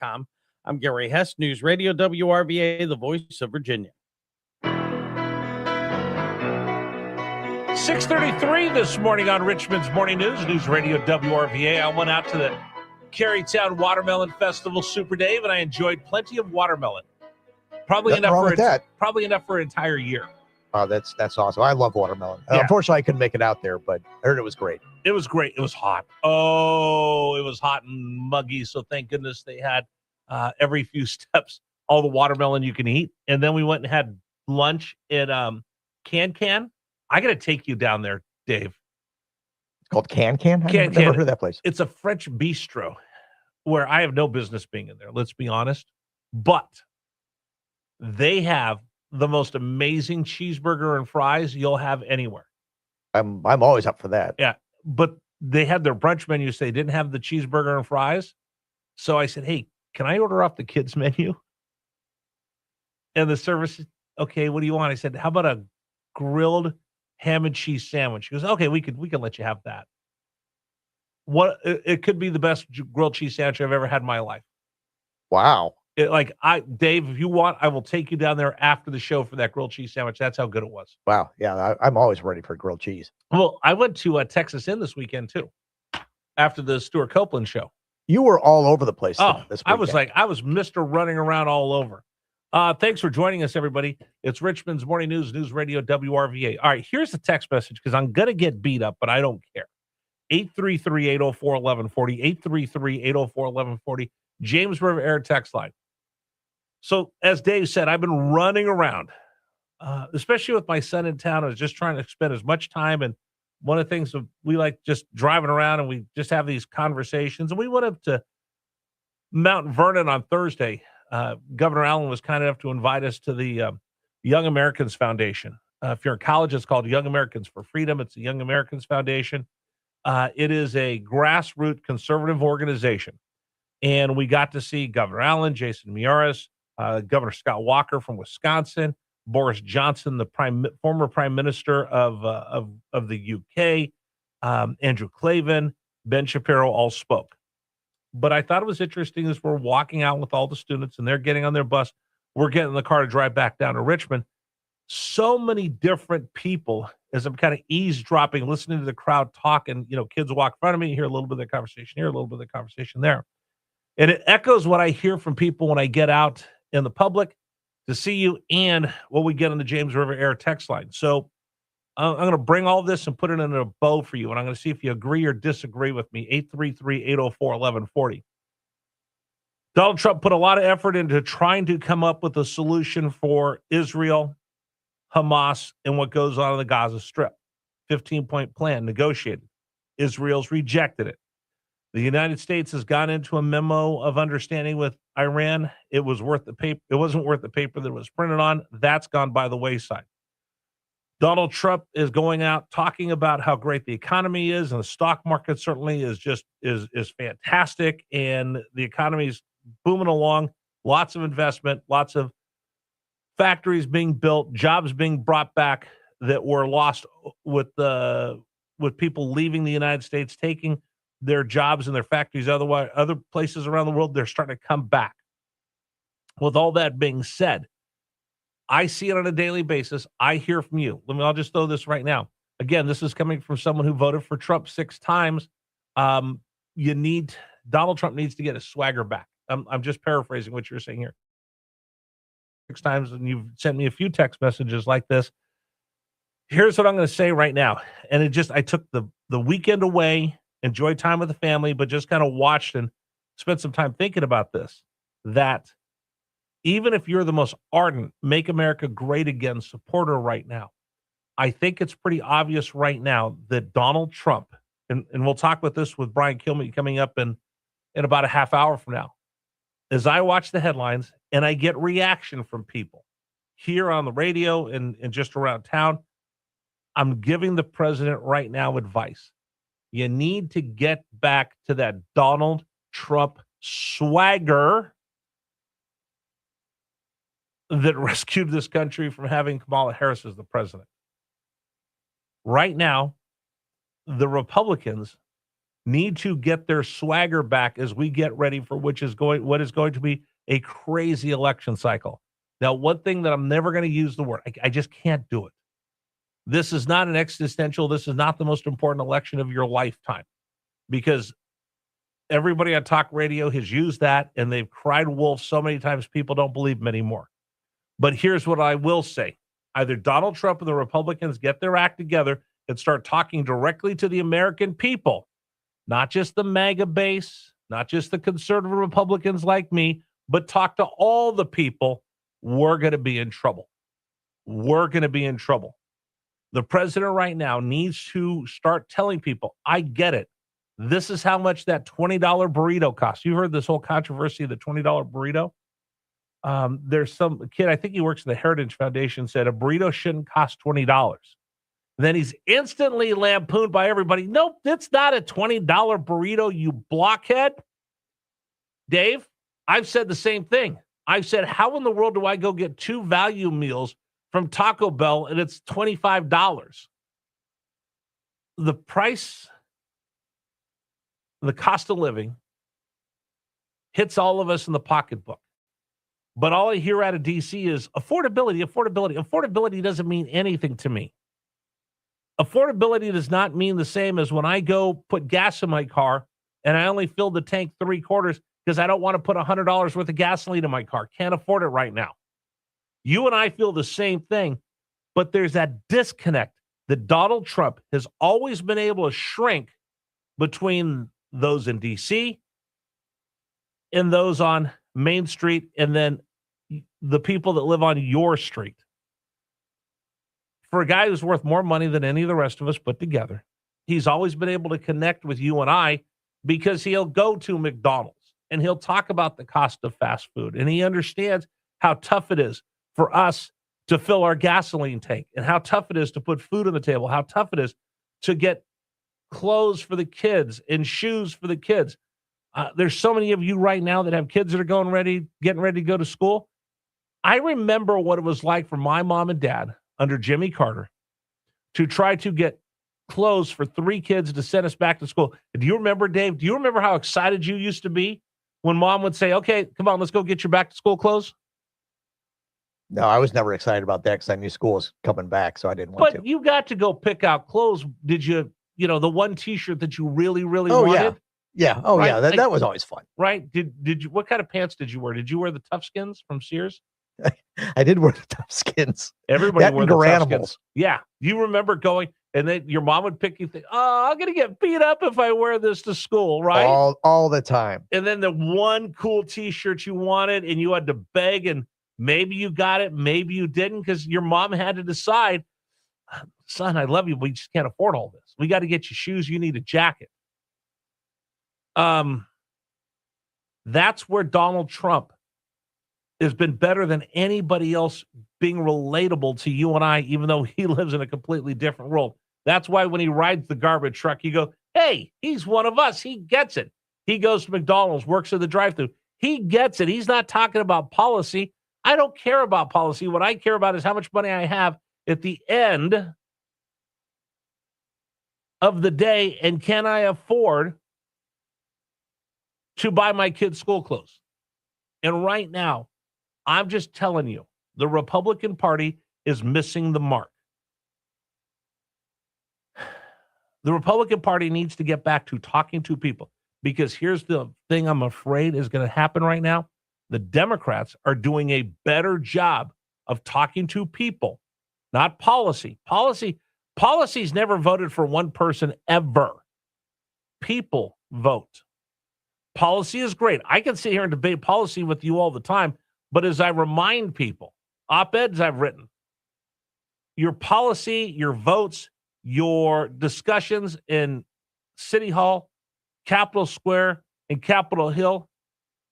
WRVA.com. I'm Gary Hess, News Radio WRVA, the voice of Virginia. 6:33 this morning on Richmond's Morning News Radio WRVA. I went out to the Carytown Watermelon Festival, Super Dave, and I enjoyed plenty of watermelon. Probably enough for an entire year. Oh, that's awesome. I love watermelon. Yeah. Unfortunately, I couldn't make it out there, but I heard it was great. It was great. It was hot. Oh, it was hot and muggy. So thank goodness they had every few steps all the watermelon you can eat. And then we went and had lunch at Can. I got to take you down there, Dave. It's called Can. I've never heard of that place. It's a French bistro where I have no business being in there. Let's be honest. But they have the most amazing cheeseburger and fries you'll have anywhere. I'm always up for that. Yeah, but they had their brunch menu, so they didn't have the cheeseburger and fries. So I said, hey, can I order off the kids' menu? And the service, okay, what do you want? I said, how about a grilled ham and cheese sandwich? He goes, okay, we can let you have that. It could be the best grilled cheese sandwich I've ever had in my life. Wow. Dave, if you want, I will take you down there after the show for that grilled cheese sandwich. That's how good it was. Wow. Yeah, I'm always ready for grilled cheese. Well, I went to Texas Inn this weekend too, after the Stuart Copeland show. You were all over the place. This weekend. I was Mr. Running Around all over. Thanks for joining us, everybody. It's Richmond's Morning News Radio WRVA. All right, here's the text message because I'm going to get beat up, but I don't care. 833-804-1140, 833-804-1140, James River Air text line. So, as Dave said, I've been running around, especially with my son in town. I was just trying to spend as much time. And one of the things we like just driving around and we just have these conversations. And we went up to Mount Vernon on Thursday. Governor Allen was kind enough to invite us to the Young Americans Foundation. If you're in college, it's called Young Americans for Freedom. It's the Young Americans Foundation. It is a grassroots conservative organization. And we got to see Governor Allen, Jason Miyares, Governor Scott Walker from Wisconsin, Boris Johnson, the former Prime Minister of the UK, Andrew Clavin, Ben Shapiro all spoke. But I thought it was interesting as we're walking out with all the students and they're getting on their bus. We're getting in the car to drive back down to Richmond. So many different people as I'm kind of eavesdropping, listening to the crowd talk, and kids walk in front of me, hear a little bit of the conversation here, a little bit of the conversation there. And it echoes what I hear from people when I get out in the public to see you and what we get on the James River Air text line. So I'm going to bring all this and put it in a bow for you, and I'm going to see if you agree or disagree with me. 833-804-1140. Donald Trump put a lot of effort into trying to come up with a solution for Israel, Hamas, and what goes on in the Gaza Strip. 15-point plan negotiated. Israel's rejected it. The United States has gone into a memo of understanding with Iran. It was worth the paper. It wasn't worth the paper that it was printed on. That's gone by the wayside. Donald Trump is going out talking about how great the economy is, and the stock market certainly is fantastic, and the economy's booming along. Lots of investment, lots of factories being built, jobs being brought back that were lost with people leaving the United States, taking their jobs and their factories other places around the world. They're starting to come back. With all that being said, I see it on a daily basis. I hear from you. I'll just throw this right now. Again, this is coming from someone who voted for Trump 6 times. Donald Trump needs to get his swagger back. I'm just paraphrasing what you're saying here. 6 times, and you've sent me a few text messages like this. Here's what I'm going to say right now. And I took the weekend away, enjoyed time with the family, but just kind of watched and spent some time thinking about this, that even if you're the most ardent Make America Great Again supporter right now, I think it's pretty obvious right now that Donald Trump, and we'll talk about this with Brian Kilmeade coming up in about a half hour from now, as I watch the headlines and I get reaction from people here on the radio and just around town, I'm giving the president right now advice. You need to get back to that Donald Trump swagger that rescued this country from having Kamala Harris as the president. Right now, the Republicans need to get their swagger back as we get ready for what is going to be a crazy election cycle. Now, one thing that I'm never going to use the word, I just can't do it. This is not an existential, this is not the most important election of your lifetime, because everybody on talk radio has used that and they've cried wolf so many times people don't believe them anymore. But here's what I will say. Either Donald Trump and the Republicans get their act together and start talking directly to the American people, not just the MAGA base, not just the conservative Republicans like me, but talk to all the people, we're going to be in trouble. We're going to be in trouble. The president right now needs to start telling people, I get it. This is how much that $20 burrito costs. You heard this whole controversy of the $20 burrito? There's some kid, I think he works in the Heritage Foundation, said a burrito shouldn't cost $20. Then he's instantly lampooned by everybody. Nope, it's not a $20 burrito, you blockhead. Dave, I've said the same thing. I've said, how in the world do I go get 2 value meals from Taco Bell and it's $25? The price, the cost of living hits all of us in the pocketbook. But all I hear out of DC is affordability, affordability. Affordability doesn't mean anything to me. Affordability does not mean the same as when I go put gas in my car and I only fill the tank 3/4 because I don't want to put $100 worth of gasoline in my car. Can't afford it right now. You and I feel the same thing, but there's that disconnect that Donald Trump has always been able to shrink between those in DC and those on Main Street and then the people that live on your street. For a guy who's worth more money than any of the rest of us put together, he's always been able to connect with you and I because he'll go to McDonald's and he'll talk about the cost of fast food. And he understands how tough it is for us to fill our gasoline tank and how tough it is to put food on the table, how tough it is to get clothes for the kids and shoes for the kids. There's so many of you right now that have kids that are getting ready to go to school. I remember what it was like for my mom and dad under Jimmy Carter to try to get clothes for 3 kids to send us back to school. Do you remember, Dave? Do you remember how excited you used to be when mom would say, okay, come on, let's go get your back to school clothes? No, I was never excited about that because I knew school was coming back, so I didn't want to. But you got to go pick out clothes. Did you, the one T-shirt that you really, really wanted? Yeah. Oh, right? yeah. That was always fun. Right. Did you, what kind of pants did you wear? Did you wear the Tough Skins from Sears? I did wear the Tough Skins. Everybody wore the Tough Animals. Skins. Yeah. You remember going, and then your mom would pick you, think, oh, I'm going to get beat up if I wear this to school, right? All the time. And then the one cool T-shirt you wanted, and you had to beg, and maybe you got it, maybe you didn't, because your mom had to decide, son, I love you, but we just can't afford all this. We got to get you shoes. You need a jacket. That's where Donald Trump has been better than anybody else being relatable to you and I, even though he lives in a completely different world. That's why when he rides the garbage truck, you go, hey, he's one of us. He gets it. He goes to McDonald's, works at the drive-thru. He gets it. He's not talking about policy. I don't care about policy. What I care about is how much money I have at the end of the day, and can I afford to buy my kids school clothes? And right now, I'm just telling you, the Republican Party is missing the mark. The Republican Party needs to get back to talking to people, because here's the thing I'm afraid is going to happen right now. The Democrats are doing a better job of talking to people, not policy. Policy's never voted for one person ever. People vote. Policy is great. I can sit here and debate policy with you all the time, but as I remind people, op-eds I've written, your policy, your votes, your discussions in City Hall, Capitol Square, and Capitol Hill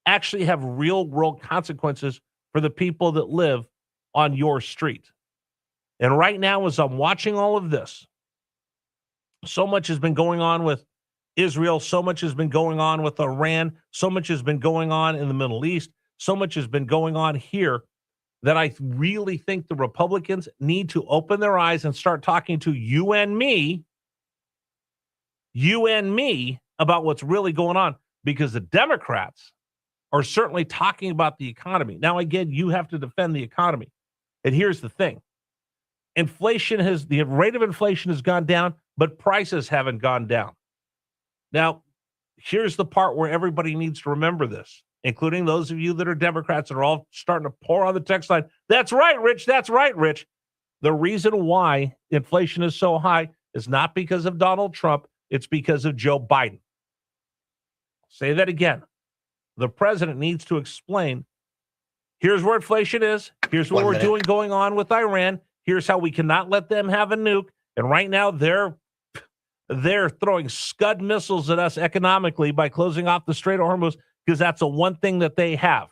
actually have real-world consequences for the people that live on your street. And right now, as I'm watching all of this, so much has been going on with Israel, so much has been going on with Iran, so much has been going on in the Middle East, so much has been going on here, that I really think the Republicans need to open their eyes and start talking to you and me about what's really going on, because the Democrats are certainly talking about the economy. Now, again, you have to defend the economy. And here's the thing. The rate of inflation has gone down, but prices haven't gone down. Now, here's the part where everybody needs to remember this, including those of you that are Democrats that are all starting to pour on the text line. That's right, Rich. That's right, Rich. The reason why inflation is so high is not because of Donald Trump. It's because of Joe Biden. Say that again. The president needs to explain, here's where inflation is. Here's what we're doing going on with Iran. Here's how we cannot let them have a nuke. And right now they're throwing Scud missiles at us economically by closing off the Strait of Hormuz, because that's the one thing that they have.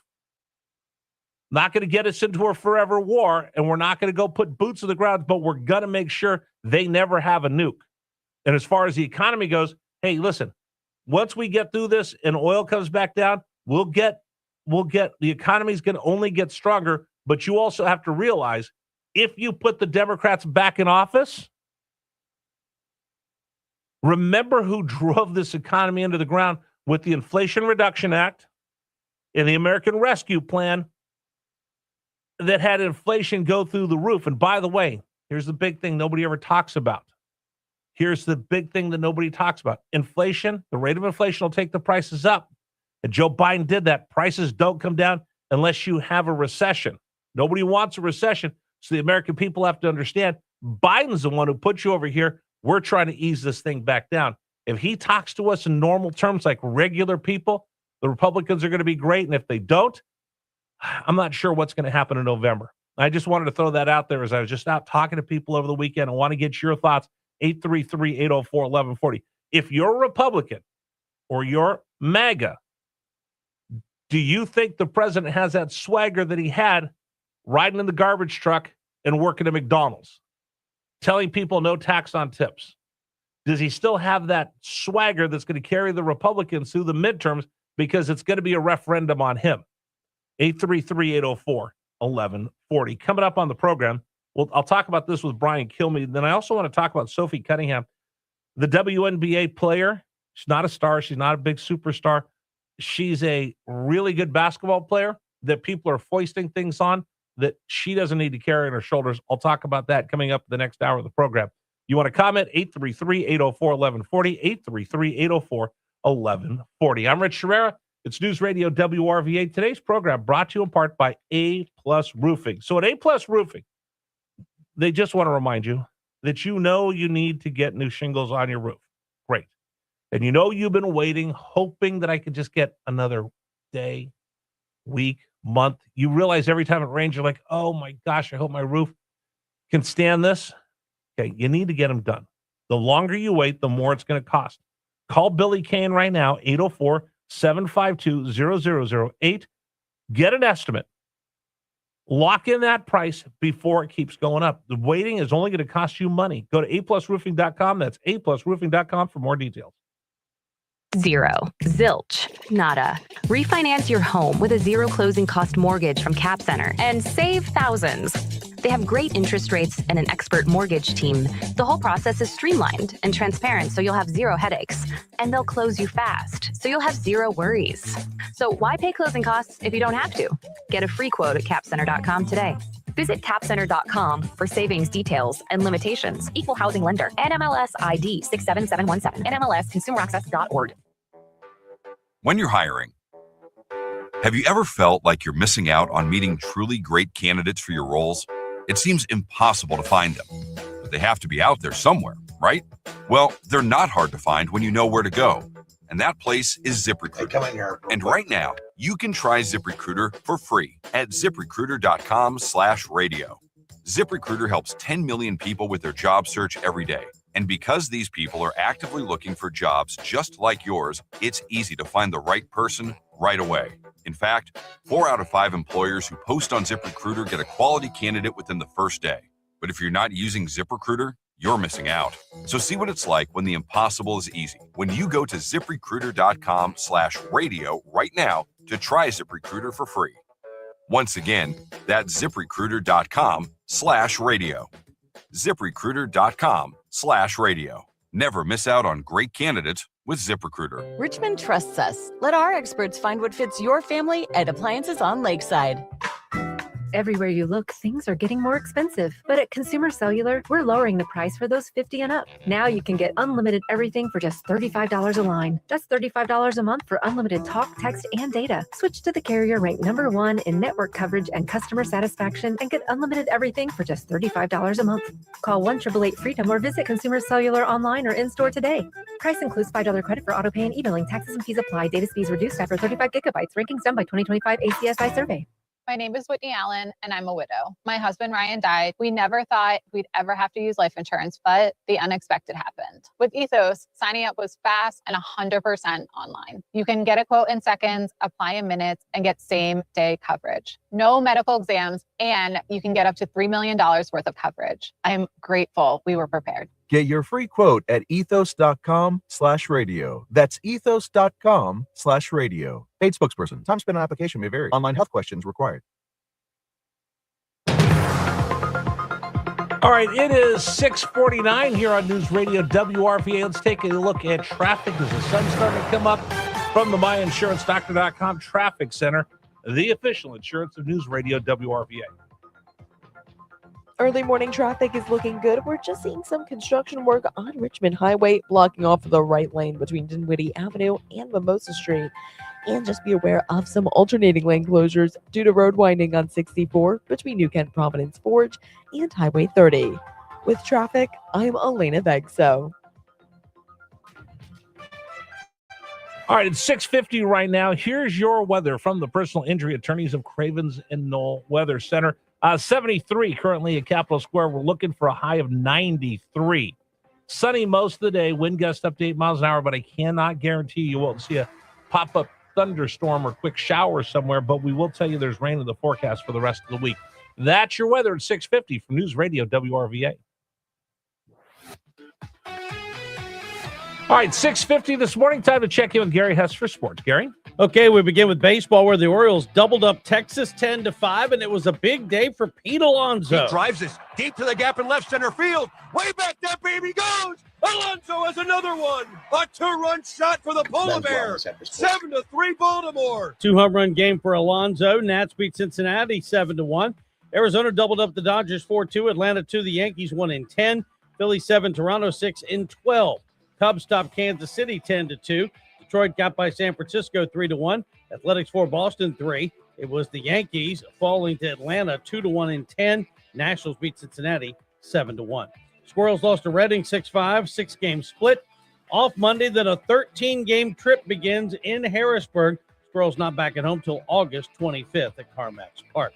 Not going to get us into a forever war, and we're not going to go put boots on the ground, but we're going to make sure they never have a nuke. And as far as the economy goes, hey, listen, once we get through this and oil comes back down, the economy's going to only get stronger. But you also have to realize, if you put the Democrats back in office, remember who drove this economy into the ground with the Inflation Reduction Act and the American Rescue Plan that had inflation go through the roof. And by the way, here's the big thing nobody ever talks about. Here's the big thing that nobody talks about. Inflation, the rate of inflation will take the prices up. And Joe Biden did that. Prices don't come down unless you have a recession. Nobody wants a recession. So the American people have to understand, Biden's the one who put you over here. We're trying to ease this thing back down. If he talks to us in normal terms like regular people, the Republicans are going to be great. And if they don't, I'm not sure what's going to happen in November. I just wanted to throw that out there as I was just out talking to people over the weekend. I want to get your thoughts. 833-804-1140. If you're a Republican or you're MAGA, do you think the president has that swagger that he had riding in the garbage truck and working at McDonald's, telling people no tax on tips? Does he still have that swagger that's going to carry the Republicans through the midterms, because it's going to be a referendum on him? 833-804-1140. Coming up on the program, well, I'll talk about this with Brian Kilmeade. Then I also want to talk about Sophie Cunningham, the WNBA player. She's not a star. She's not a big superstar. She's a really good basketball player that people are foisting things on that she doesn't need to carry on her shoulders. I'll talk about that coming up the next hour of the program. You want to comment? 833-804-1140, 833-804-1140. I'm Rich Herrera. It's News Radio WRVA. Today's program brought to you in part by A-Plus Roofing. So at A-Plus Roofing, they just want to remind you that you need to get new shingles on your roof. Great. And you've been waiting, hoping that I could just get another day, week, month. You realize every time it rains, you're like, oh my gosh, I hope my roof can stand this. Okay, you need to get them done. The longer you wait, the more it's going to cost. Call Billy Kane right now, 804-752-0008. Get an estimate. Lock in that price before it keeps going up. The waiting is only going to cost you money. Go to aplusroofing.com. That's aplusroofing.com for more details. Zero. Zilch. Nada. Refinance your home with a zero closing cost mortgage from Cap Center and save thousands. They have great interest rates and an expert mortgage team. The whole process is streamlined and transparent, so you'll have zero headaches. And they'll close you fast, so you'll have zero worries. So why pay closing costs if you don't have to? Get a free quote at capcenter.com today. Visit capcenter.com for savings details and limitations. Equal housing lender. NMLS ID 67717. NMLSconsumeraccess.org. When you're hiring, have you ever felt like you're missing out on meeting truly great candidates for your roles? It seems impossible to find them, but they have to be out there somewhere, right? Well, they're not hard to find when you know where to go. And that place is ZipRecruiter. Come in here. And right now, you can try ZipRecruiter for free at ZipRecruiter.com/radio. ZipRecruiter helps 10 million people with their job search every day. And because these people are actively looking for jobs just like yours, it's easy to find the right person right away. In fact, 4 out of 5 employers who post on ZipRecruiter get a quality candidate within the first day. But if you're not using ZipRecruiter, you're missing out. So see what it's like when the impossible is easy. When you go to ZipRecruiter.com/radio right now to try ZipRecruiter for free. Once again, that's ZipRecruiter.com/radio. ZipRecruiter.com/radio. Never miss out on great candidates with ZipRecruiter. Richmond trusts us. Let our experts find what fits your family at Appliances on Lakeside. Everywhere you look, things are getting more expensive. But at Consumer Cellular, we're lowering the price for those 50 and up. Now you can get unlimited everything for just $35 a line. That's $35 a month for unlimited talk, text, and data. Switch to the carrier ranked #1 in network coverage and customer satisfaction and get unlimited everything for just $35 a month. Call 1-888-FREEDOM or visit Consumer Cellular online or in-store today. Price includes $5 credit for auto pay and e-billing. Taxes and fees apply. Data speeds reduced after 35 gigabytes. Rankings done by 2025 ACSI survey. My name is Whitney Allen, and I'm a widow. My husband, Ryan, died. We never thought we'd ever have to use life insurance, but the unexpected happened. With Ethos, signing up was fast and 100% online. You can get a quote in seconds, apply in minutes, and get same-day coverage. No medical exams, and you can get up to $3 million worth of coverage. I'm grateful we were prepared. Get your free quote at ethos.com/radio. That's ethos.com/radio. Paid spokesperson. Time spent on application may vary. Online health questions required. All right, it is 6:49 here on News Radio WRVA. Let's take a look at traffic as the sun's starting to come up from the MyInsuranceDoctor.com Traffic Center, the official insurance of News Radio WRVA. Early morning traffic is looking good. We're just seeing some construction work on Richmond Highway, blocking off the right lane between Dinwiddie Avenue and Mimosa Street. And just be aware of some alternating lane closures due to road winding on 64 between New Kent Providence Forge and Highway 30. With traffic, I'm Elena Begso. All right, it's 6:50 right now. Here's your weather from the personal injury attorneys of Cravens and Knoll Weather Center. 73 currently at Capitol Square. We're looking for a high of 93. Sunny most of the day. Wind gust up to 8 miles an hour, but I cannot guarantee you won't see a pop-up thunderstorm or quick shower somewhere, but we will tell you there's rain in the forecast for the rest of the week. That's your weather at 6:50 from News Radio WRVA. All right, 6:50 this morning. Time to check in with Gary Hess for sports. Gary? Okay, we begin with baseball where the Orioles doubled up Texas 10-5, and it was a big day for Pete Alonso. He drives this deep to the gap in left center field. Way back that baby goes. Alonso has another one. A 2-run shot for the Polar Bears. 7-3 Baltimore. 2-home run game for Alonso. Nats beat Cincinnati 7-1. Arizona doubled up the Dodgers 4-2. Atlanta 2, the Yankees 1-10. Philly 7, Toronto 6-12. Cubs topped Kansas City 10-2. Detroit got by San Francisco 3-1. Athletics 4, Boston 3. It was the Yankees falling to Atlanta 2-1-10. Nationals beat Cincinnati 7-1. Squirrels lost to Reading 6-5, 6-game split. Off Monday, then a 13-game trip begins in Harrisburg. Squirrels not back at home till August 25th at Carmax Park.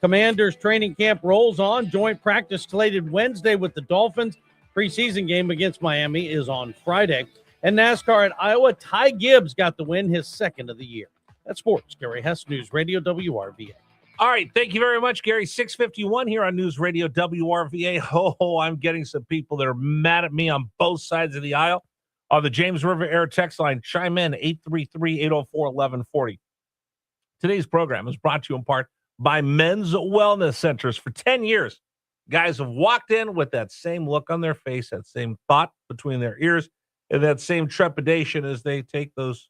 Commanders training camp rolls on. Joint practice slated Wednesday with the Dolphins. Preseason game against Miami is on Friday. And NASCAR at Iowa, Ty Gibbs got the win, his second of the year. That's sports. Gary Hess, News Radio WRVA. All right, thank you very much, Gary. 6:51 here on News Radio WRVA. Oh, I'm getting some people that are mad at me on both sides of the aisle. On the James River Air text line, chime in, 833-804-1140. Today's program is brought to you in part by Men's Wellness Centers. For 10 years, guys have walked in with that same look on their face, that same thought between their ears, and that same trepidation as they take those